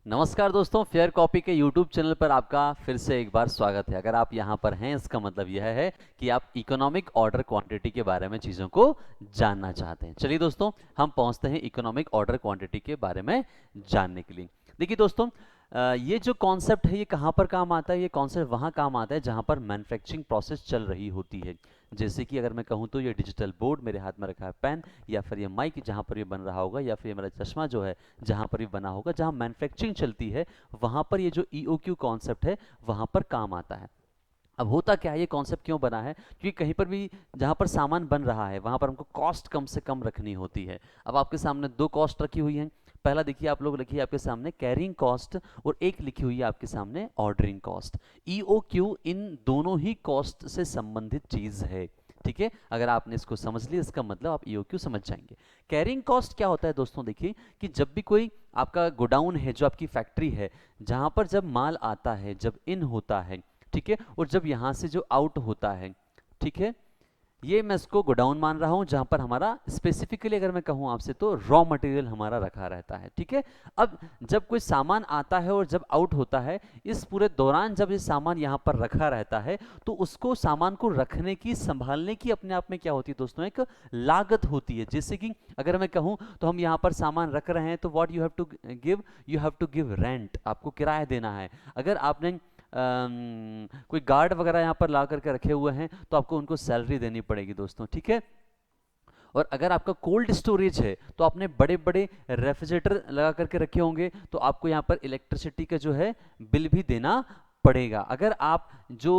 नमस्कार दोस्तों, fair copy के यूट्यूब चैनल पर आपका फिर से एक बार स्वागत है। अगर आप यहाँ पर हैं, इसका मतलब यह है कि आप इकोनॉमिक ऑर्डर क्वांटिटी के बारे में चीज़ों को जानना चाहते हैं। चलिए दोस्तों, हम पहुँचते हैं इकोनॉमिक ऑर्डर क्वांटिटी के बारे में जानने के लिए। देखिए दोस्तों, ये जो कॉन्सेप्ट है ये कहाँ पर काम आता है? ये कॉन्सेप्ट वहाँ काम आता है जहाँ पर मैन्युफैक्चरिंग प्रोसेस चल रही होती है। जैसे कि अगर मैं कहूँ तो ये डिजिटल बोर्ड मेरे हाथ में रखा है, पेन, या फिर ये माइक जहाँ पर ये बन रहा होगा, या फिर ये मेरा चश्मा जो है जहाँ पर ये बना होगा, जहाँ मैन्युफैक्चरिंग चलती है वहाँ पर ये जो ईओक्यू कॉन्सेप्ट है वहाँ पर काम आता है। अब होता क्या है, ये कॉन्सेप्ट क्यों बना है? क्योंकि कहीं पर भी जहाँ पर सामान बन रहा है वहाँ पर हमको कॉस्ट कम से कम रखनी होती है। अब आपके सामने दो कॉस्ट रखी हुई हैं। पहला देखिए, आप लोग लिखिए आपके सामने कैरिंग कॉस्ट, और एक लिखी हुई है आपके सामने ऑर्डरिंग कॉस्ट। ईओक्यू इन दोनों ही कॉस्ट से संबंधित चीज है। ठीक है, अगर आपने इसको समझ लिया इसका मतलब आप ईओक्यू समझ जाएंगे। कैरिंग कॉस्ट क्या होता है दोस्तों? देखिए कि जब भी कोई आपका गोडाउन है, जो आपकी फैक्ट्री है, जहाँ पर जब माल आता है, जब इन होता है, ठीक है, और जब यहाँ से जो आउट होता है, ठीक है, ये मैं इसको गोडाउन मान रहा हूं जहां पर हमारा स्पेसिफिकली अगर मैं कहूं आपसे तो रॉ मटेरियल हमारा रखा रहता है। ठीक है, अब जब कोई सामान आता है और जब आउट होता है, इस पूरे दौरान जब ये सामान यहां पर रखा रहता है तो उसको सामान को रखने की, संभालने की अपने आप में क्या होती है दोस्तों? एक लागत होती है। जैसे कि अगर मैं कहूं तो हम यहां पर सामान रख रहे हैं तो what you have to give, you have to give rent, आपको किराया देना है। अगर आपने कोई गार्ड वगैरह यहाँ पर ला करके रखे हुए हैं तो आपको उनको सैलरी देनी पड़ेगी दोस्तों। ठीक है, और अगर आपका कोल्ड स्टोरेज है तो आपने बड़े बड़े रेफ्रिजरेटर लगा करके रखे होंगे तो आपको यहाँ पर इलेक्ट्रिसिटी का जो है बिल भी देना पड़ेगा। अगर आप जो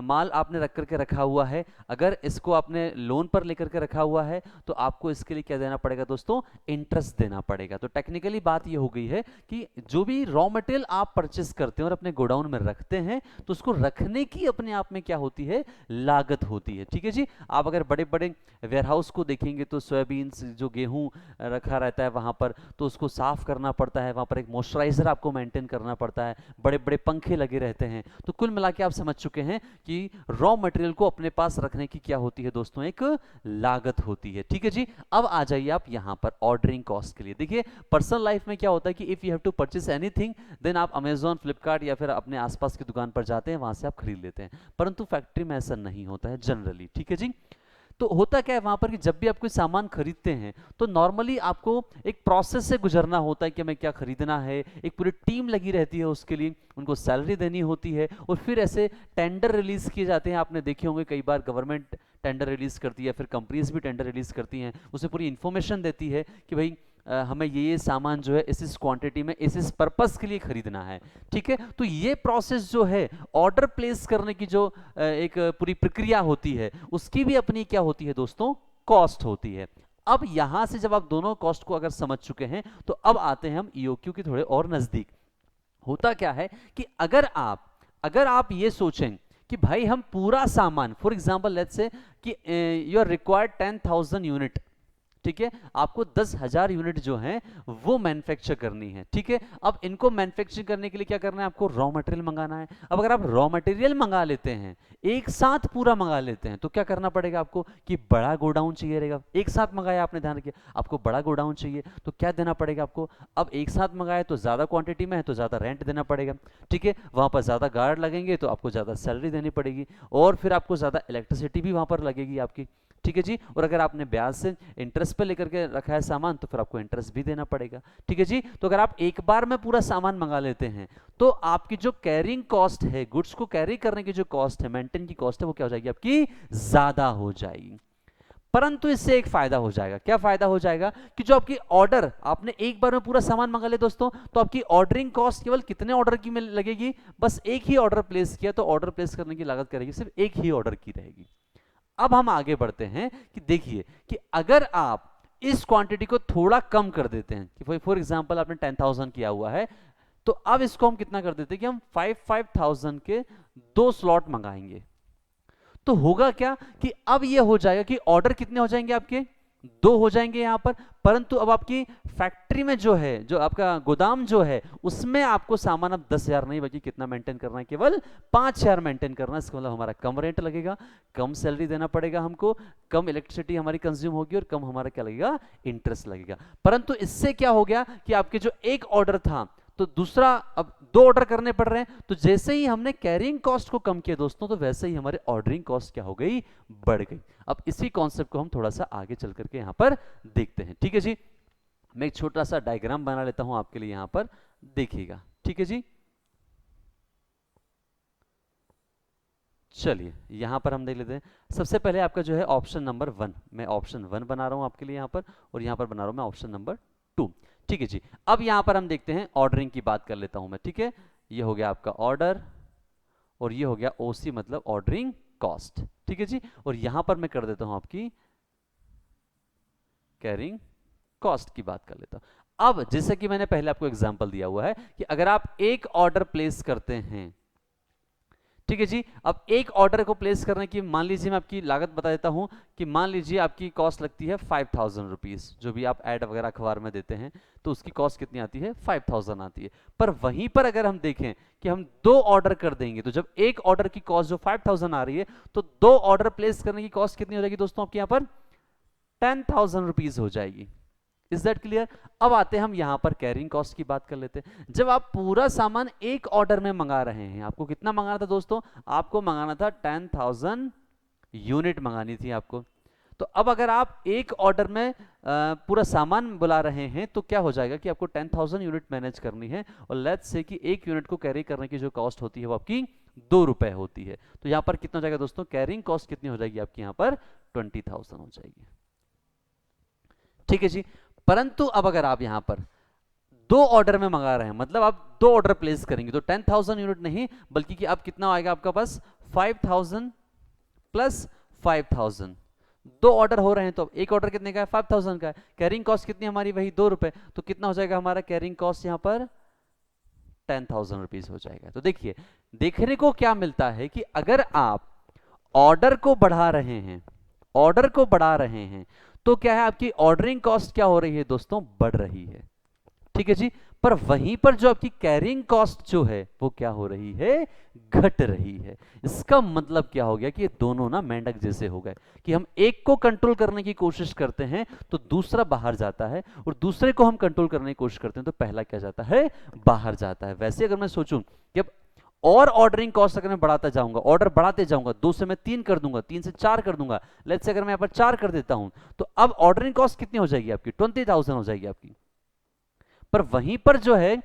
माल आपने रख करके रखा हुआ है, अगर इसको आपने लोन पर लेकर के रखा हुआ है तो आपको इसके लिए क्या देना पड़ेगा दोस्तों? इंटरेस्ट देना पड़ेगा। तो टेक्निकली बात ये हो गई है कि जो भी रॉ मटेरियल आप परचेस करते हैं और अपने गोडाउन में रखते हैं तो उसको रखने की अपने आप में क्या होती है? लागत होती है। ठीक है जी, आप अगर बड़े बड़े वेयरहाउस को देखेंगे तो सोयाबीन जो गेहूं रखा रहता है वहां पर, तो उसको साफ करना पड़ता है, वहां पर एक मॉइस्चराइजर आपको मेंटेन करना पड़ता है, बड़े बड़े पंखे लगे रहते हैं। तो कुल मिला के आप समझ चुके हैं कि रॉ मटेरियल को अपने पास रखने की क्या होती है दोस्तों? एक लागत होती है। ठीक है जी, अब आ जाइए आप यहां पर ऑर्डरिंग कॉस्ट के लिए। देखिए पर्सनल लाइफ में क्या होता है कि if you have to purchase anything then आप अमेजॉन, फ्लिपकार्ट या फिर अपने आसपास की दुकान पर जाते हैं, वहां से आप खरीद लेते हैं। परंतु फैक्ट्री में ऐसा नहीं होता है जनरली। ठीक है जी, तो होता क्या है वहां पर कि जब भी आप कोई सामान खरीदते हैं तो नॉर्मली आपको एक प्रोसेस से गुजरना होता है कि हमें क्या खरीदना है, एक पूरी टीम लगी रहती है उसके लिए, उनको सैलरी देनी होती है, और फिर ऐसे टेंडर रिलीज किए जाते हैं। आपने देखे होंगे कई बार गवर्नमेंट टेंडर रिलीज करती है, फिर कंपनीज भी टेंडर रिलीज करती हैं, उसे पूरी इंफॉर्मेशन देती है कि भाई हमें ये सामान जो है इस क्वांटिटी में इस पर्पस के लिए खरीदना है। ठीक है, तो ये प्रोसेस जो है ऑर्डर प्लेस करने की जो एक पूरी प्रक्रिया होती है, उसकी भी अपनी क्या होती है दोस्तों? कॉस्ट होती है। अब यहां से जब आप दोनों कॉस्ट को अगर समझ चुके हैं तो अब आते हैं हम ईओक्यू के थोड़े और नजदीक। होता क्या है कि अगर आप ये सोचें कि भाई हम पूरा सामान, फॉर एग्जांपल लेट्स से कि यू आर रिक्वायर्ड 10,000 यूनिट, ठीक है, आपको 10,000 यूनिट जो हैं वो मैन्युफैक्चर करनी है। ठीक है, अब इनको मैन्युफैक्चर करने के लिए क्या करना है? आपको रॉ मटेरियल मंगाना है। अब अगर आप रॉ मटेरियल मंगा लेते हैं, एक साथ पूरा मंगा लेते हैं, तो क्या करना पड़ेगा आपको? कि बड़ा गोडाउन चाहिए रहेगा। एक साथ मंगाया आपने, ध्यान रखिए, आपको बड़ा गोडाउन चाहिए तो क्या देना पड़ेगा आपको? अब एक साथ मंगाया तो ज्यादा क्वांटिटी में है तो ज्यादा रेंट देना पड़ेगा। ठीक है, वहां पर ज्यादा गार्ड लगेंगे तो आपको ज्यादा सैलरी देनी पड़ेगी, और फिर आपको ज्यादा इलेक्ट्रिसिटी भी वहां पर लगेगी आपकी। ठीक है जी, और अगर आपने ब्याज से इंटरेस्ट पे लेकर के रखा है सामान तो फिर आपको इंटरेस्ट भी देना पड़ेगा। ठीक है जी, तो अगर आप एक बार में पूरा सामान मंगा लेते हैं तो आपकी जो कैरिंग कॉस्ट है, गुड्स को कैरी करने की जो कॉस्ट है, मेंटेन की कॉस्ट है, वो क्या हो जाएगी आपकी? ज्यादा हो जाएगी। परंतु इससे एक फायदा हो जाएगा। क्या फायदा हो जाएगा? कि जो आपकी ऑर्डर, आपने एक बार में पूरा सामान मंगा लिया दोस्तों, तो आपकी ऑर्डरिंग कॉस्ट केवल कितने ऑर्डर की में लगेगी? बस एक ही ऑर्डर प्लेस किया तो ऑर्डर प्लेस करने की लागत करेगी सिर्फ एक ही ऑर्डर की रहेगी। अब हम आगे बढ़ते हैं कि देखिए कि अगर आप इस क्वांटिटी को थोड़ा कम कर देते हैं, कि फॉर एग्जांपल आपने 10,000 किया हुआ है, तो अब इसको हम कितना कर देते हैं कि हम 5,000 के 2 स्लॉट मंगाएंगे। तो होगा क्या कि अब ये हो जाएगा कि ऑर्डर कितने हो जाएंगे आपके? 2 हो जाएंगे यहां पर। परंतु अब आपकी फैक्ट्री में जो है, जो आपका गोदाम जो है, उसमें आपको सामान अब 10,000 नहीं बल्कि कितना मेंटेन करना है? केवल 5,000 मेंटेन करना है। इसका मतलब हमारा कम रेंट लगेगा, कम सैलरी देना पड़ेगा हमको, कम इलेक्ट्रिसिटी हमारी कंज्यूम होगी, और कम हमारा क्या लगेगा? इंटरेस्ट लगेगा। परंतु इससे क्या हो गया कि आपके जो एक ऑर्डर था तो दूसरा, अब दो ऑर्डर करने पड़ रहे हैं, तो जैसे ही हमने कैरिंग कॉस्ट को कम किया दोस्तों, तो वैसे ही हमारे ऑर्डरिंग कॉस्ट क्या हो गई, बढ़ गई। अब इसी कॉन्सेप्ट को हम थोड़ा सा आगे चल करके यहां पर देखते हैं। ठीक है जी, मैं एक छोटा सा डायग्राम बना लेता हूं आपके लिए, यहां पर देखिएगा। ठीक है जी, चलिए यहां पर हम देख लेते हैं। सबसे पहले आपका जो है ऑप्शन नंबर 1, मैं ऑप्शन 1 बना रहा हूं आपके लिए यहां पर, और यहां पर बना रहा हूं मैं ऑप्शन नंबर 2। ठीक है जी, अब यहां पर हम देखते हैं, ऑर्डरिंग की बात कर लेता हूं मैं। ठीक है, ये हो गया आपका ऑर्डर, और ये हो गया ओसी मतलब ऑर्डरिंग कॉस्ट। ठीक है जी, और यहां पर मैं कर देता हूं आपकी कैरिंग कॉस्ट की बात कर लेता हूं। अब जैसे कि मैंने पहले आपको एग्जांपल दिया हुआ है कि अगर आप एक ऑर्डर प्लेस करते हैं, ठीक है जी, अब एक ऑर्डर को प्लेस करने की, मान लीजिए मैं आपकी लागत बता देता हूं कि मान लीजिए आपकी कॉस्ट लगती है 5000 रुपीज, जो भी आप ऐड वगैरह अखबार में देते हैं तो उसकी कॉस्ट कितनी आती है, 5000 आती है। पर वहीं पर अगर हम देखें कि हम दो ऑर्डर कर देंगे, तो जब एक ऑर्डर की कॉस्ट जो 5000 आ रही है, तो दो ऑर्डर प्लेस करने की कॉस्ट कितनी हो जाएगी दोस्तों आपके यहां पर, 10,000 रुपीज हो जाएगी। Is that clear? अब आते हैं हम यहां पर कैरिंग कॉस्ट की बात कर लेते हैं। जब आप पूरा सामान एक ऑर्डर में मंगा रहे हैं, आपको कितना मंगाना था दोस्तों, आपको मंगाना था 10,000 यूनिट मंगानी थी आपको। तो अब अगर आप एक ऑर्डर में पूरा सामान बुला रहे हैं, तो क्या हो जाएगा कि आपको 10,000 यूनिट मैनेज करनी है, और लेट्स से कि एक यूनिट को कैरी करने की जो कॉस्ट होती है वो आपकी 2 रुपए होती है। तो यहां पर कितना हो जाएगा दोस्तों, कैरिंग कॉस्ट कितनी हो जाएगी आपकी यहां पर, 20,000 हो जाएगी। ठीक है जी, परंतु अब अगर आप यहां पर दो ऑर्डर में मंगा रहे हैं, मतलब आप दो ऑर्डर प्लेस करेंगे, तो 10,000 यूनिट नहीं, बल्कि कि अब कितना आएगा आपका पास, 5,000 प्लस 5,000। दो ऑर्डर हो रहे हैं, तो एक ऑर्डर कितने का है, 5,000 का है। कैरिंग कॉस्ट कितनी हमारी, वही 2 रुपए, तो कितना हो जाएगा हमारा कैरिंग कॉस्ट यहां पर, 10,000 रुपीज हो जाएगा। तो देखिए, देखने को क्या मिलता है कि अगर आप ऑर्डर को बढ़ा रहे हैं, ऑर्डर को बढ़ा रहे हैं, तो क्या है, आपकी ऑर्डरिंग कॉस्ट क्या हो रही है दोस्तों, बढ़ रही है। ठीक है जी, पर वहीं पर जो आपकी कैरिंग कॉस्ट जो है वो क्या हो रही है, घट रही है। इसका मतलब क्या हो गया कि ये दोनों ना मेंढक जैसे हो गए, कि हम एक को कंट्रोल करने की कोशिश करते हैं तो दूसरा बाहर जाता है, और दूसरे को हम कंट्रोल करने की कोशिश करते हैं तो पहला क्या जाता है, बाहर जाता है। वैसे अगर मैं सोचूं कि अब और ऑर्डरिंग कॉस्ट अगर मैं बढ़ाता जाऊंगा, ऑर्डर बढ़ाते जाऊंगा, 2 से मैं 3 कर दूंगा, 3 से 4 कर दूंगा, लेट्स से अगर मैं यहाँ पर 4 कर देता हूं, तो अब ऑर्डरिंग कॉस्ट कितनी हो जाएगी आपकी, 20,000 हो जाएगी आपकी। पर वहीं पर जो है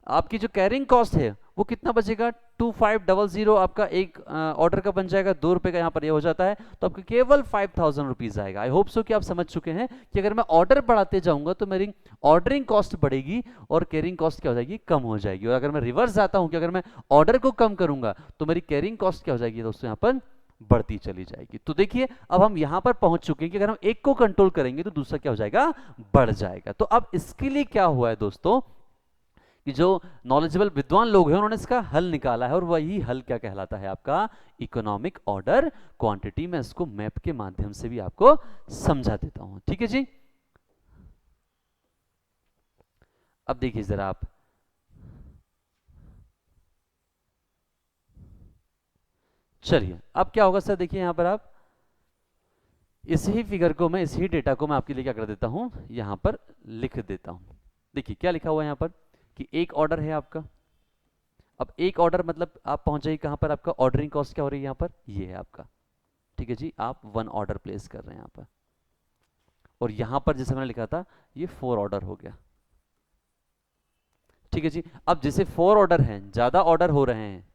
आपकी जो कैरिंग कॉस्ट है वो कितना बचेगा, 2500 आपका एक ऑर्डर का बन जाएगा, 2 रुपए का यहाँ पर ये हो जाता है, तो आपको केवल 5,000 रुपीज आएगा। आई होप सो कि आप समझ चुके हैं कि अगर मैं ऑर्डर बढ़ाते जाऊंगा तो मेरी ऑर्डरिंग कॉस्ट बढ़ेगी और कैरिंग कॉस्ट क्या हो जाएगी, कम हो जाएगी। और अगर मैं रिवर्स जाता हूं कि अगर मैं ऑर्डर को कम करूंगा तो मेरी कैरिंग कॉस्ट क्या हो जाएगी दोस्तों, यहाँ पर बढ़ती चली जाएगी। तो देखिए, अब हम यहां पर पहुंच चुके हैं कि अगर हम एक को कंट्रोल करेंगे तो दूसरा क्या हो जाएगा, बढ़ जाएगा। तो अब इसके लिए क्या हुआ है दोस्तों, कि जो नॉलेजेबल विद्वान लोग हैं उन्होंने इसका हल निकाला है, और वही हल क्या कहलाता है आपका, इकोनॉमिक ऑर्डर क्वांटिटी। मैं इसको मैप के माध्यम से भी आपको समझा देता हूं। ठीक है जी, अब देखिए जरा आप, चलिए अब क्या होगा सर, देखिए यहां पर आप इसी फिगर को मैं, इसी डेटा को मैं आपके लिए क्या कर देता हूं, यहां पर लिख देता हूं। देखिए क्या लिखा हुआ है यहां पर कि एक ऑर्डर है आपका। अब एक ऑर्डर मतलब आप पहुंच जाइए कहां पर, आपका ऑर्डरिंग कॉस्ट क्या हो रही है यहां पर, ये है आपका। ठीक है जी, आप 1 ऑर्डर प्लेस कर रहे हैं यहां पर, और यहां पर जैसे मैंने लिखा था ये 4 ऑर्डर हो गया। ठीक है जी, अब जैसे 4 ऑर्डर हैं, ज्यादा ऑर्डर हो रहे हैं,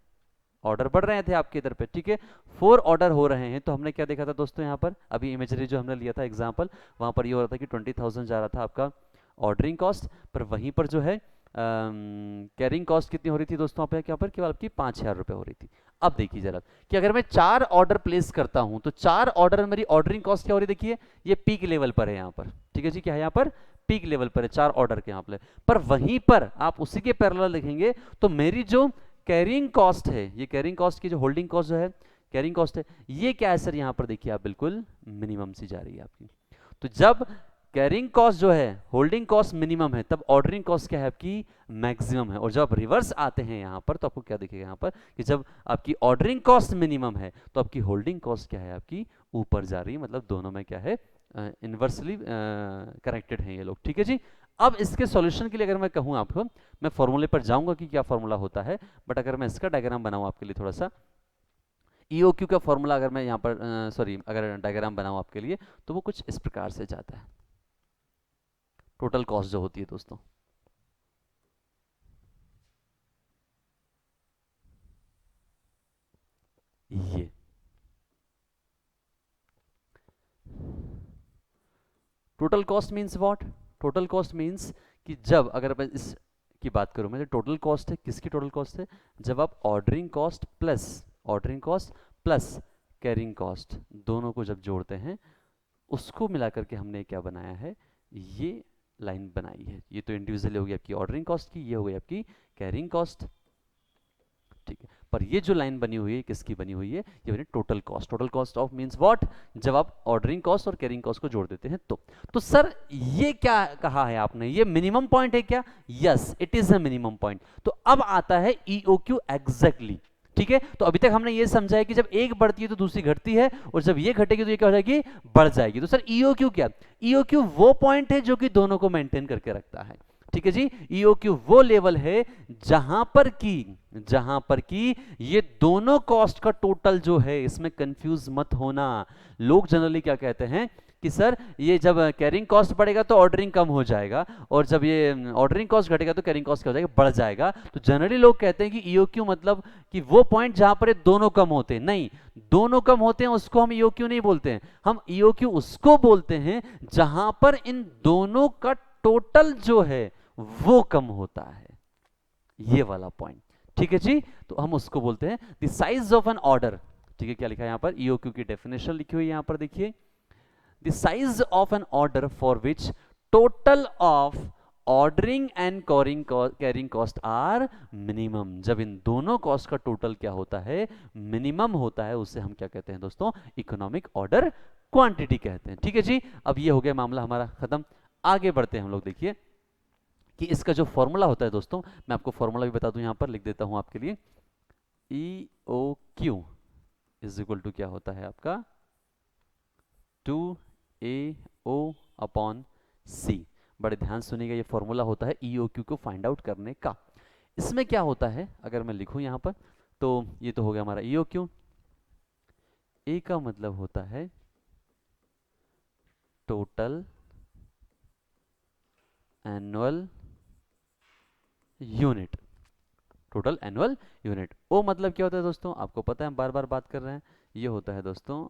ऑर्डर बढ़ रहे थे आपके इधर पे, ठीक है, 4 ऑर्डर हो रहे हैं, तो हमने क्या देखा था दोस्तों, यहाँ पर अभी इमेजरी जो हमने लिया था एग्जांपल, वहां पर ये हो रहा था कि 20,000 जा रहा था आपका ऑर्डरिंग कॉस्ट, पर वहीं पर जो है कैरिंग कॉस्ट कितनी हो रही थी दोस्तों, आप यहाँ पर केवल आपकी 5,000 रुपए हो रही थी। अब देखिए जरा कि अगर मैं 4 ऑर्डर प्लेस करता हूं तो 4 ऑर्डर में मेरी ऑर्डरिंग कॉस्ट क्या हो रही है, देखिए ये पीक लेवल पर है यहाँ पर। ठीक है जी, क्या है यहाँ पर, पीक लेवल पर है 4 ऑर्डर के यहाँ पर वहीं पर आप उसी के पैरेलल लिखेंगे तो मेरी जो कैरिंग कॉस्ट है, ये कैरिंग कॉस्ट की जो होल्डिंग कॉस्ट जो है, कैरिंग कॉस्ट है, ये क्या है सर, यहाँ पर देखिए आप बिल्कुल मिनिमम सी जा रही है आपकी। तो जब कैरिंग कॉस्ट जो है, होल्डिंग कॉस्ट मिनिमम है, तब ऑर्डरिंग कॉस्ट क्या है आपकी, मैक्सिमम है। और जब आप रिवर्स आते हैं यहाँ पर तो आपको क्या दिखेगा यहाँ पर कि जब आपकी ऑर्डरिंग कॉस्ट मिनिमम है तो आपकी होल्डिंग कॉस्ट क्या है आपकी, ऊपर जा रही है। मतलब दोनों में क्या है, इनवर्सली कनेक्टेड हैं ये लोग। ठीक है जी, अब इसके सॉल्यूशन के लिए अगर मैं कहूं आपको, मैं फॉर्मूले पर जाऊंगा कि क्या फॉर्मूला होता है, बट अगर मैं इसका डायग्राम बनाऊं आपके लिए थोड़ा सा, ईओक्यू का फॉर्मूला अगर मैं यहाँ पर सॉरी अगर डायग्राम बनाऊं आपके लिए, तो वो कुछ इस प्रकार से जाता है। टोटल कॉस्ट जो होती है दोस्तों, ये total cost means what, total cost means कि जब अगर मैं इस की बात करूं, मैं टोटल कॉस्ट है, किसकी टोटल कॉस्ट है, जब आप ordering cost plus carrying cost दोनों को जब जोड़ते हैं, उसको मिलाकर के हमने क्या बनाया है, ये लाइन बनाई है। ये तो इंडिविजुअली हो गई आपकी ऑर्डरिंग कॉस्ट की, ये हो गई आपकी कैरिंग कॉस्ट, ठीक है। पर ये जो लाइन बनी हुई है किसकी बनी हुई है, ये बनी total cost of means what, जब आप ऑर्डरिंग कॉस्ट और कैरिंग कॉस्ट को जोड़ देते हैं तो सर ये क्या कहा है आपने, ये मिनिमम पॉइंट है क्या, yes it is a minimum point. तो अब आता है ईओक्यू एग्जैक्टली, ठीक है। तो अभी तक हमने ये समझा है कि जब एक बढ़ती है तो दूसरी घटती है, और जब ये घटेगी तो ये क्या हो जाएगी, बढ़ जाएगी। तो सर ईओक्यू क्या, ईओक्यू वो पॉइंट है जो कि दोनों को मेंटेन करके रखता है, ठीक है जी। ईओक्यू वो लेवल है जहां पर की ये दोनों कॉस्ट का टोटल जो है, इसमें कंफ्यूज मत होना। लोग जनरली क्या कहते हैं कि सर ये जब कैरिंग कॉस्ट बढ़ेगा तो ऑर्डरिंग कम हो जाएगा, और जब ये ऑर्डरिंग कॉस्ट घटेगा तो कैरिंग कॉस्ट क्या हो जाएगा, बढ़ जाएगा। तो जनरली लोग कहते हैं कि ईओक्यू मतलब कि वो पॉइंट जहां पर ये दोनों कम होते हैं, नहीं, दोनों कम होते हैं उसको हम ईओक्यू नहीं बोलते हैं, हम ईओक्यू उसको बोलते हैं जहां पर इन दोनों का टोटल जो है वो कम होता है, ये वाला पॉइंट, ठीक है जी। तो हम उसको बोलते हैं the size of an order, ठीक है। क्या लिखा है यहां पर, ईओक्यू की डेफिनेशन लिखी हुई है यहां पर देखिए, the size of an order for which total of ordering and carrying cost are minimum, जब इन दोनों कॉस्ट का टोटल क्या होता है, मिनिमम होता है, उसे हम क्या कहते हैं दोस्तों, इकोनॉमिक ऑर्डर क्वांटिटी कहते हैं, ठीक है जी। अब ये हो गया मामला हमारा खत्म। आगे बढ़ते हैं हम लोग, देखिए कि इसका जो फॉर्मूला होता है दोस्तों, मैं आपको फॉर्मूला भी बता दूं, यहां पर लिख देता हूं आपके लिए, E O Q is equal to क्या होता है आपका, 2AO अपॉन सी। बड़े ध्यान सुनिएगा, ये फॉर्मूला होता है ई ओ क्यू को फाइंड आउट करने का। इसमें क्या होता है, अगर मैं लिखूं यहां पर, तो ये तो हो गया हमारा ई ओ क्यू, ए का मतलब होता है total annual unit, total annual unit. ओ मतलब क्या होता है दोस्तों, आपको पता है, हम बार बार बात कर रहे हैं, ये होता है दोस्तों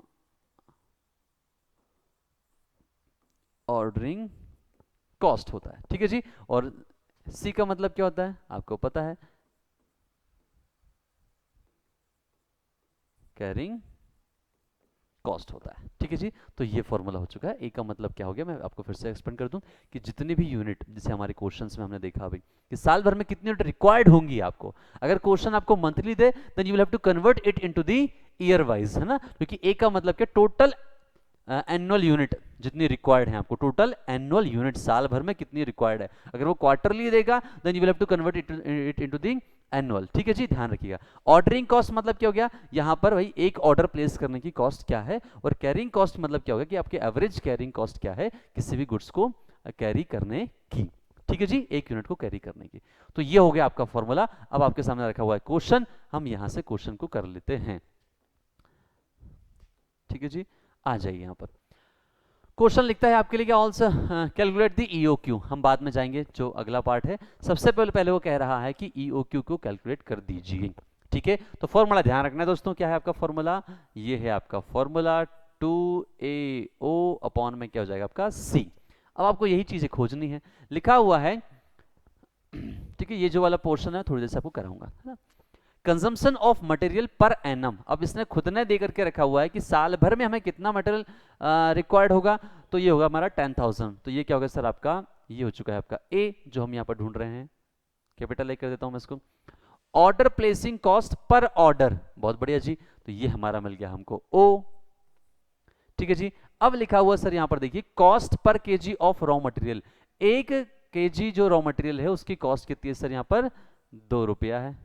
ऑर्डरिंग कॉस्ट होता है, ठीक है जी। और सी का मतलब क्या होता है, आपको पता है, कैरिंग कॉस्ट होता है, ठीक है जी। तो ये फॉर्मूला हो चुका है। ए का मतलब क्या हो गया, मैं आपको फिर से एक्सप्लेन कर दूं कि जितने भी यूनिट, जैसे हमारे क्वेश्चंस में हमने देखा अभी कि साल भर में कितनी यूनिट रिक्वायर्ड होंगी आपको, अगर क्वेश्चन आपको मंथली दे then you will have to convert it into the year wise, है ना, क्योंकि ए का मतलब क्या, टोटल एनुअल यूनिट जितनी रिक्वायर्ड है आपको, टोटल एनुअल यूनिट साल भर में कितनी रिक्वायर्ड है, अगर वो क्वार्टरली देगा then you will have to convert it into the annual, ठीक है जी, ध्यान रखिएगा। ऑर्डरिंग कॉस्ट मतलब क्या हो गया, यहां पर भाई एक ऑर्डर प्लेस करने की कॉस्ट क्या है, और कैरिंग कॉस्ट मतलब क्या होगा कि आपके एवरेज कैरिंग कॉस्ट क्या है किसी भी गुड्स को कैरी करने की, ठीक है जी, एक यूनिट को कैरी करने की। तो ये हो गया आपका फॉर्मूला। अब आपके सामने रखा हुआ है क्वेश्चन, हम यहां से क्वेश्चन को कर लेते हैं, ठीक है जी। आ जाइए यहां पर, क्वेश्चन लिखता है आपके लिए क्या, ऑल्सो कैलकुलेट द ईओक्यू, हम बाद में जाएंगे, जो अगला पार्ट है। सबसे पहले वो कह रहा है कि ईओक्यू को कैलकुलेट कर दीजिए, ठीक है। तो फॉर्मूला ध्यान रखना है दोस्तों, क्या है आपका फॉर्मूला, ये है आपका फॉर्मूला 2AO अपॉन में क्या हो जाएगा आपका सी। अब आपको यही चीजें खोजनी है, लिखा हुआ है, ठीक है, ये जो वाला पोर्शन है थोड़ी देर से आपको कराऊंगा, है ना। Consumption of material per annum, अब इसने खुद ने दे करके रखा हुआ है कि साल भर में हमें कितना मटेरियल रिक्वायर्ड होगा, तो ये होगा हमारा 10,000। तो ये क्या होगा सर आपका, ये हो चुका है आपका ए, जो हम यहाँ पर ढूंढ रहे हैं, कैपिटल ए कर देता हूं मैं इसको। Order placing cost per order, बहुत बढ़िया जी, तो ये हमारा मिल गया हमको ओ, ठीक है जी। अब लिखा हुआ सर यहाँ पर देखिए, cost per KG of raw material, 1 kg जो रॉ मटेरियल है उसकी कॉस्ट कितनी है सर, यहाँ पर 2 रुपया है,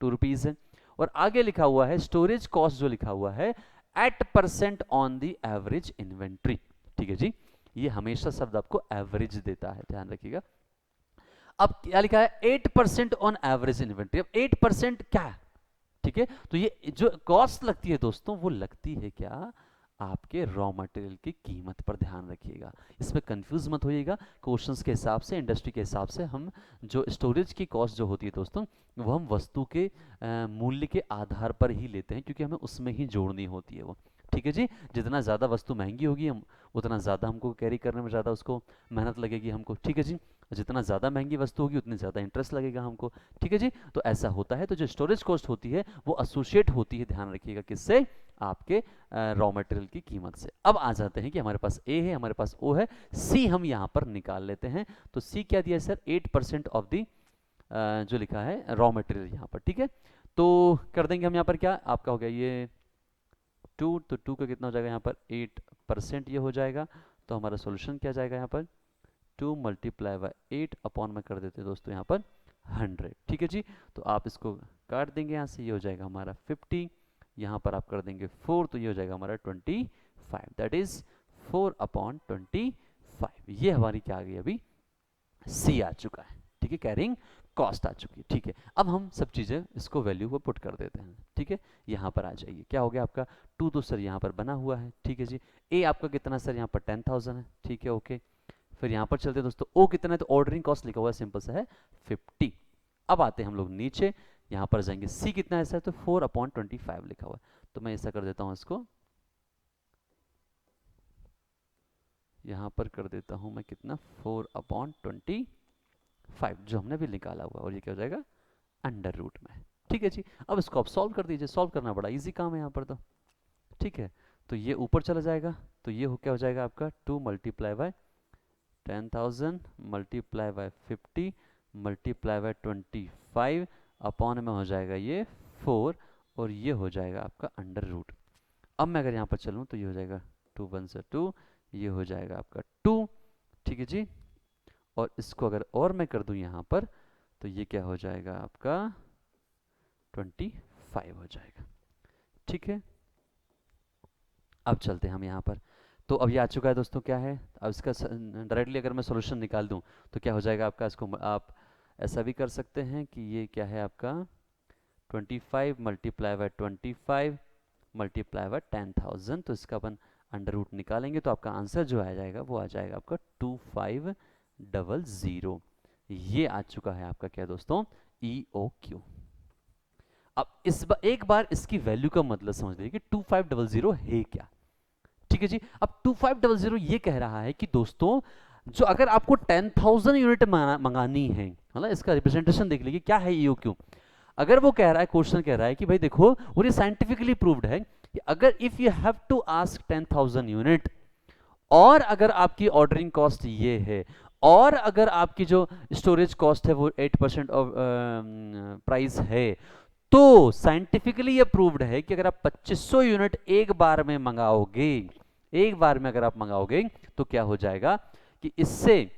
2 रुपीज है। और आगे लिखा हुआ है स्टोरेज कॉस्ट जो लिखा हुआ है eight percent on the average inventory, ठीक है जी। ये हमेशा शब्द आपको एवरेज देता है, ध्यान रखिएगा। अब क्या लिखा है, 8% ऑन एवरेज इन्वेंट्री। अब 8% क्या है, ठीक है, तो ये जो कॉस्ट लगती है दोस्तों, वो लगती है क्या, आपके रॉ मटेरियल की कीमत पर। ध्यान रखिएगा, इसमें कंफ्यूज मत होइएगा। क्वेश्चंस के हिसाब से, इंडस्ट्री के हिसाब से हम जो स्टोरेज की कॉस्ट जो होती है दोस्तों, वो हम वस्तु के मूल्य के आधार पर ही लेते हैं, क्योंकि हमें उसमें ही जोड़नी होती है वो, ठीक है जी। जितना ज़्यादा वस्तु महंगी होगी, हम उतना ज़्यादा हमको कैरी करने में ज़्यादा उसको मेहनत लगेगी हमको, ठीक है जी। जितना ज़्यादा महंगी वस्तु होगी उतनी ज़्यादा इंटरेस्ट लगेगा हमको, ठीक है जी। तो ऐसा होता है। तो जो स्टोरेज कॉस्ट होती है वो एसोसिएट होती है, ध्यान रखिएगा, किससे, आपके रॉ मटेरियल की कीमत से। अब आ जाते हैं कि हमारे पास ए है, हमारे पास ओ है, सी हम यहाँ पर निकाल लेते हैं। तो सी क्या दिया है सर, 8% ऑफ दी जो लिखा है रॉ मटेरियल यहाँ पर, ठीक है। तो कर देंगे हम यहाँ पर क्या, आपका हो गया ये 2, तो 2 का कितना हो जाएगा यहाँ पर 8% ये हो जाएगा। तो हमारा सोल्यूशन क्या जाएगा यहाँ पर, 2 मल्टीप्लाई बाय 8 अपॉन में कर देते हैं दोस्तों यहाँ पर 100, ठीक है जी। तो आप इसको काट देंगे यहाँ से, ये हो जाएगा हमारा 50, यहाँ पर आप कर देंगे 4, तो ये हो जाएगा हमारा 25, दैट इज 4/25। ये हमारी क्या आ गई, अभी सी आ चुका है, ठीक है, कैरिंग कॉस्ट आ चुकी है, ठीक है। अब हम सब चीज़ें इसको वैल्यू को पुट कर देते हैं, ठीक है। यहाँ पर आ जाइए, क्या हो गया आपका 2, तो सर यहाँ पर बना हुआ है, ठीक है जी। ए आपका कितना सर, यहाँ पर 10,000 है, ठीक है, ओके। फिर यहाँ पर चलते हैं दोस्तों, ओ कितना है, तो ऑर्डरिंग कॉस्ट लिखा हुआ है, सिंपल सा है 50। अब आते हैं हम लोग नीचे, यहाँ पर जाएंगे, सी कितना है सर, तो 4/25 लिखा हुआ है। तो मैं ऐसा कर देता हूँ, इसको यहाँ पर कर देता हूँ मैं कितना, 4/25 जो हमने भी निकाला हुआ, और ये क्या हो जाएगा अंडर रूट में, ठीक है जी। अब इसको आप सॉल्व कर दीजिए, सॉल्व करना बड़ा इजी काम है यहाँ पर, तो ठीक है। तो ये ऊपर चला जाएगा, तो ये क्या हो जाएगा आपका 2 multiply by 10,000 multiply by 50 multiply by 25 upon में हो जाएगा ये 4, और ये हो जाएगा आपका अंडर रूट। अब मैं अगर यहाँ पर चलूँ तो ये हो जाएगा 2 1 से 2, ये हो जाएगा आपका 2, ठीक है जी। और इसको अगर और मैं कर दूं यहाँ पर, तो ये क्या हो जाएगा आपका 25 हो जाएगा, ठीक है। अब चलते हैं हम यहाँ पर, तो अब ये आ चुका है दोस्तों, क्या है, अब इसका डायरेक्टली अगर मैं सॉल्यूशन निकाल दूं तो क्या हो जाएगा आपका, इसको आप ऐसा भी कर सकते हैं कि ये क्या है आपका 25 मल्टीप्लाई बाय 25 मल्टीप्लाई बाय 10,000, तो इसका अपन अंडर रूट निकालेंगे, तो आपका आंसर जो आ जाएगा वो आ जाएगा आपका 2500। ये आ चुका है आपका क्या दोस्तों, EOQ। अब एक बार इसकी वैल्यू का मतलब समझ लीजिए कि 2500 है क्या, ठीक है जी। अब 2500 ये कह रहा है कि दोस्तों, जो अगर आपको 10,000 यूनिट मंगानी है, मतलब इसका रिप्रेजेंटेशन देख लीजिए क्या है EOQ। अगर वो कह रहा है, क्वेश्चन कह रहा है कि भाई देखो, और ये साइंटिफिकली प्रूव्ड है कि अगर if you have to ask 10,000 unit, और अगर आपकी ऑर्डरिंग कॉस्ट ये है, और अगर आपकी जो स्टोरेज कॉस्ट है वो 8% ऑफ प्राइस है, तो साइंटिफिकली ये प्रूव्ड है कि अगर आप 2500 यूनिट एक बार में मंगाओगे, एक बार में अगर आप मंगाओगे, तो क्या हो जाएगा कि इससे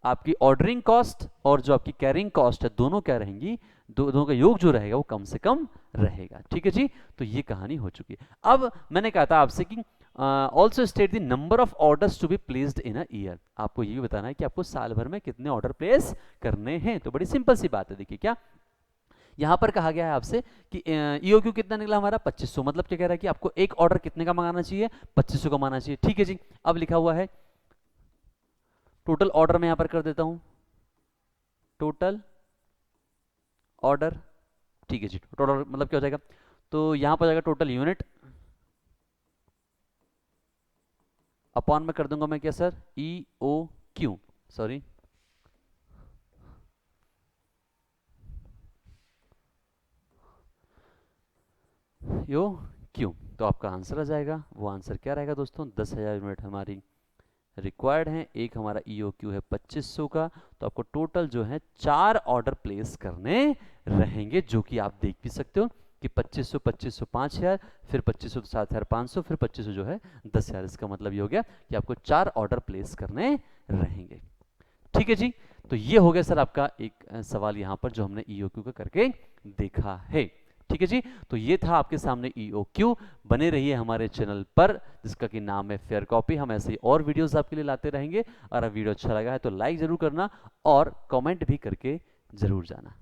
आपकी ऑर्डरिंग कॉस्ट और जो आपकी कैरिंग कॉस्ट है, दोनों क्या रहेंगी, दोनों का योग जो रहेगा वो कम से कम रहेगा, ठीक है जी। तो ये कहानी हो चुकी है। अब मैंने कहा था आपसे कि also state the number of orders to be placed in a year. आपको ये भी बताना है कि आपको साल भर में कितने ऑर्डर प्लेस करने हैं। तो बड़ी सिंपल सी बात है, देखिए क्या यहाँ पर कहा गया है आपसे कि EOQ कितना निकला हमारा 2500, मतलब क्या कह रहा है कि आपको एक ऑर्डर कितने का मंगाना चाहिए, 2500 का मंगाना चाहिए, ठीक है जी। अब लिखा हुआ है टोटल ऑर्डर, मैं यहाँ पर कर देता हूँ टोटल ऑर्डर, ठीक है जी। टोटल मतलब क्या हो जाएगा, तो यहाँ पर जाएगा टोटल यूनिट, अपॉन में कर दूंगा मैं क्या सर, EOQ, सॉरी EOQ। तो आपका आंसर आ जाएगा, वो आंसर क्या रहेगा दोस्तों, 10,000 यूनिट हमारी रिक्वायर्ड है, एक हमारा EOQ है 2500 का, तो आपको टोटल जो है 4 ऑर्डर प्लेस करने रहेंगे, जो कि आप देख भी सकते हो कि 2500 2500 5000, फिर 2500 7,500, फिर 2500 जो है 10,000। इसका मतलब ये हो गया कि आपको 4 ऑर्डर प्लेस करने रहेंगे, ठीक है जी। तो ये हो गया सर आपका एक सवाल यहाँ पर जो हमने EOQ का करके देखा है, ठीक है जी। तो ये था आपके सामने EOQ। बने रहिए हमारे चैनल पर जिसका कि नाम है फेयर कॉपी। हम ऐसे ही और वीडियोस आपके लिए लाते रहेंगे। और अब वीडियो अच्छा लगा है तो लाइक जरूर करना और कमेंट भी करके जरूर जाना।